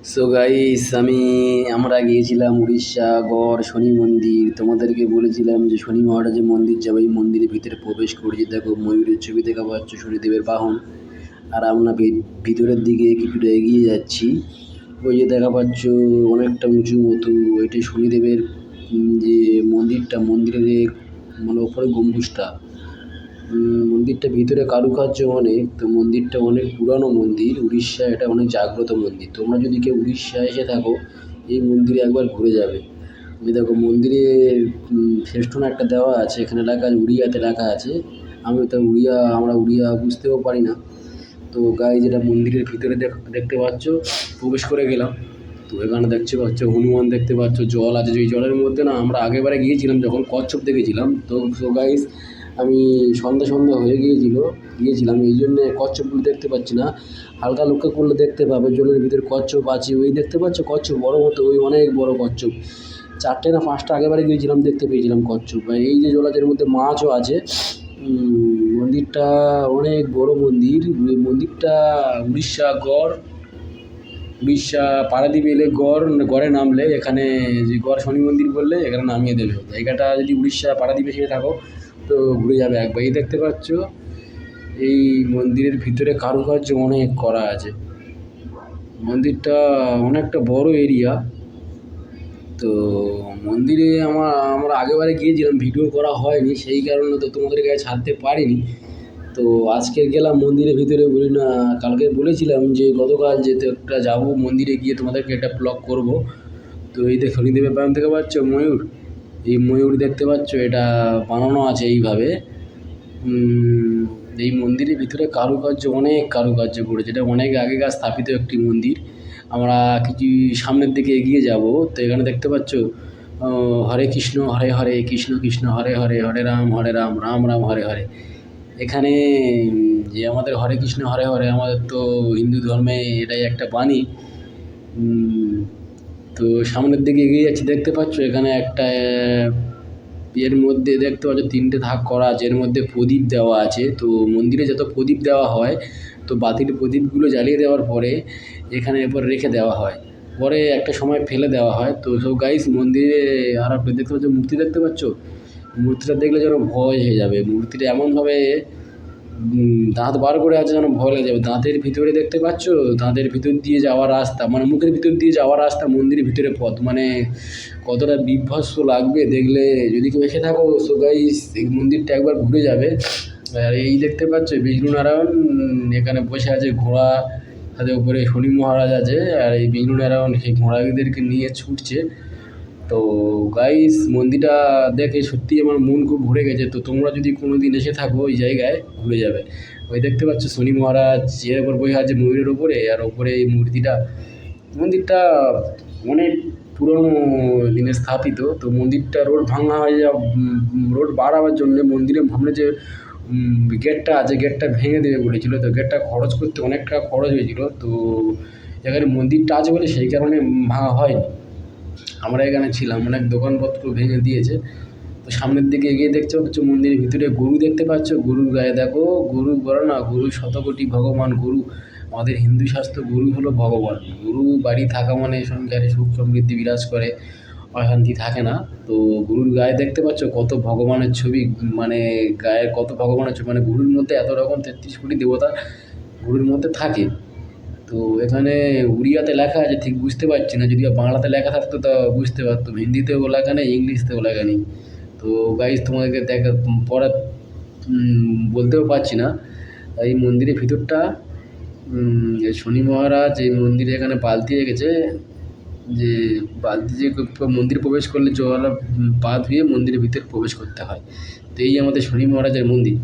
So guys আমরা গিয়েছিলাম উড়িষ্যা গড় শনি মন্দির। তোমাদেরকে বলেছিলাম যে শনি মহারাজের মন্দির যাবো। এই মন্দিরের ভিতরে প্রবেশ করছি, দেখো ময়ূরের ছবি দেখা পাচ্ছ, শনিদেবের বাহন। আর আমরা ভিতরের দিকে কিছুটা এগিয়ে যাচ্ছি। ওই যে দেখা পাচ্ছ অনেকটা উঁচু মতো, ওইটাই শনিদেবের যে মন্দিরটা, মন্দিরের মানে ওপরে গম্বুজটা। মন্দিরটা ভিতরে কারুকার্য অনেক, তো মন্দিরটা অনেক পুরানো মন্দির। উড়িষ্যা এটা অনেক জাগ্রত মন্দির। তোমরা যদি কেউ উড়িষ্যা এসে থাকো, এই মন্দিরে একবার ঘুরে যাবে। এই দেখো মন্দিরের ফেস্টুন একটা দেওয়া আছে, এখানে লেখা আছে, উড়িয়াতে লেখা আছে। আমরা উড়িয়া বুঝতেও পারি না। তো যেটা মন্দিরের ভিতরে দেখতে পাচ্ছ, প্রবেশ করে গেলাম। তো এখানে দেখতে পাচ্ছ হনুমান দেখতে পাচ্ছ, জল আছে। যেই জলের মধ্যে না আমরা আগেরবারে গিয়েছিলাম যখন কচ্ছপ দেখেছিলাম, তো গাইস আমি সন্ধ্যা হয়ে গিয়েছিলাম, এই জন্যে কচ্ছপগুলো দেখতে পাচ্ছি না। হালকা লক্ষ্য করলে দেখতে পাবে জলের ভিতরে কচ্ছপ আছে। ওই দেখতে পাচ্ছ কচ্ছপ বড় মতো, ওই অনেক বড় কচ্ছপ। 4টে না 5টা আগেবারে গিয়েছিলাম, দেখতে পেয়েছিলাম কচ্ছপ। আর এই যে জলাশয়ের মধ্যে মাছও আছে। মন্দিরটা অনেক বড় মন্দির। মন্দিরটা উড়িষ্যা পারাদ্বীপ এলে গড়ে নামলে এখানে যে গড় শনি মন্দির বললে এখানে নামিয়ে দেবে। জায়গাটা যদি উড়িষ্যা পারাদ্বীপে এসে থাকো তো ঘুরে যাবে একবার। এই দেখতে পাচ্ছ এই মন্দিরের ভিতরে কারুকার্য অনেক করা আছে। মন্দিরটা অনেকটা বড় এরিয়া। তো মন্দিরে আমরা আগেবারে গিয়েছিলাম, ভিডিও করা হয়নি, সেই কারণে তো তোমাদের কাছে ছাড়তে পারিনি। তো আজকে গেলাম মন্দিরের ভিতরে, বলি না কালকে বলেছিলাম যে গতকাল যেতে একটা যাবো মন্দিরে, গিয়ে তোমাদেরকে একটা ব্লগ করব। তো এই দেখো শনিদেবের বাহন দেখতে পাচ্ছ ময়ূর, এই ময়ূর দেখতে পাচ্ছ, এটা বানানো আছে এইভাবে। এই মন্দিরের ভিতরে অনেক কারুকার্য করেছে। এটা অনেক আগেকার স্থাপিত একটি মন্দির। আমরা কিছু সামনের দিকে এগিয়ে যাব, তো এখানে দেখতে পাচ্ছ হরে কৃষ্ণ হরে হরে, কৃষ্ণ কৃষ্ণ হরে হরে, হরে রাম রাম রাম হরে হরে। এখানে যে আমাদের হরে কৃষ্ণ হরে হরে, আমাদের তো হিন্দু ধর্মে এটাই একটা বাণী। তো সামনের দিকে এগিয়ে যাচ্ছি, দেখতে পাচ্ছ এখানে একটা এর মধ্যে দেখতে পাচ্ছ 3টে থাক করা আছে, এর মধ্যে প্রদীপ দেওয়া আছে। তো মন্দিরে যত প্রদীপ দেওয়া হয়, তো বাতির প্রদীপগুলো জ্বালিয়ে দেওয়ার পরে এখানে এরপর রেখে দেওয়া হয়, পরে একটা সময় ফেলে দেওয়া হয়। তো সব গাইস মন্দিরে আর দেখতে পাচ্ছ মূর্তি দেখতে পাচ্ছ, মূর্তিটা দেখলে যেন ভয় হয়ে যাবে। মূর্তিটা এমনভাবে দাঁত বার করে আছে যেন ভয় লেগে যাবে। দাঁতের ভিতরে দেখতে পাচ্ছ, দাঁতের ভিতর দিয়ে যাওয়ার রাস্তা, মানে মুখের ভিতর দিয়ে যাওয়ার রাস্তা, মন্দিরের ভিতরে পথ, মানে কতটা বিভৎস লাগবে দেখলে। যদি কেউ এসে থাকো সো গাইস এই মন্দিরটা একবার ঘুরে যাবে। আর এই দেখতে পাচ্ছ বিষ্ণু নারায়ণ এখানে বসে আছে, ঘোড়া তাদের উপরে শনি মহারাজ আছে, আর এই বিষ্ণু নারায়ণ সেই ঘোড়াদেরকে নিয়ে ছুটছে। তো গাইস মন্দিরটা দেখে সত্যি আমার মন খুব ভরে গেছে। তো তোমরা যদি কোনো দিন এসে থাকো ওই জায়গায় ঘুরে যাবে। ওই দেখতে পাচ্ছ শনি মহারাজ এর উপর বসে আছে ময়ূরের ওপরে, আর ওপরে এই মন্দিরটা অনেক পুরনো দিনে স্থাপিত। তো মন্দিরটা রোড ভাঙা হয়ে যাওয়া, রোড বাড়াবার জন্য মন্দিরের সামনে যে গেটটা আছে, গেটটা ভেঙে দেবে বলেছিল। তো গেটটা খরচ করতে অনেক টাকা খরচ হয়েছিল। তো এখানে মন্দিরটা আছে বলে সেই কারণে ভাঙা হয়নি। আমরা এখানে ছিলাম, অনেক দোকানপত্র ভেঙে দিয়েছে। তো সামনের দিকে এগিয়ে দেখতে পাচ্ছ মন্দিরের ভিতরে গরু দেখতে পাচ্ছ, গরুর গায়ে দেখো, গরু বলো না, গরু শতকোটি ভগবান। গরু আমাদের হিন্দু শাস্ত্র, গরু হলো ভগবান। গরু বাড়ি থাকা মানে সংসারে সুখ সমৃদ্ধি বিরাজ করে, অশান্তি থাকে না। তো গরুর গায়ে দেখতে পাচ্ছ কত ভগবানের ছবি, মানে গায়ে কত ভগবানের ছবি, মানে গরুর মধ্যে এত রকম 33 কোটি দেবতা গরুর মধ্যে থাকে। তো এখানে উড়িয়াতে লেখা আছে, ঠিক বুঝতে পারছি না, যদি বাংলাতে লেখা থাকতো তা বুঝতে পারতাম, হিন্দিতেও লেখা নেই, ইংলিশতেও লেখা নেই। তো গাইজ তোমাদেরকে পড়া বলতেও পারছি না। এই মন্দিরের ভিতরটা এই শনি মহারাজ এই মন্দিরে এখানে বালতি রেখেছে, যে বালতি যে মন্দিরে প্রবেশ করলে জল পা ধুয়ে মন্দিরের ভিতরে প্রবেশ করতে হয়। তো এই আমাদের শনি মহারাজের মন্দির।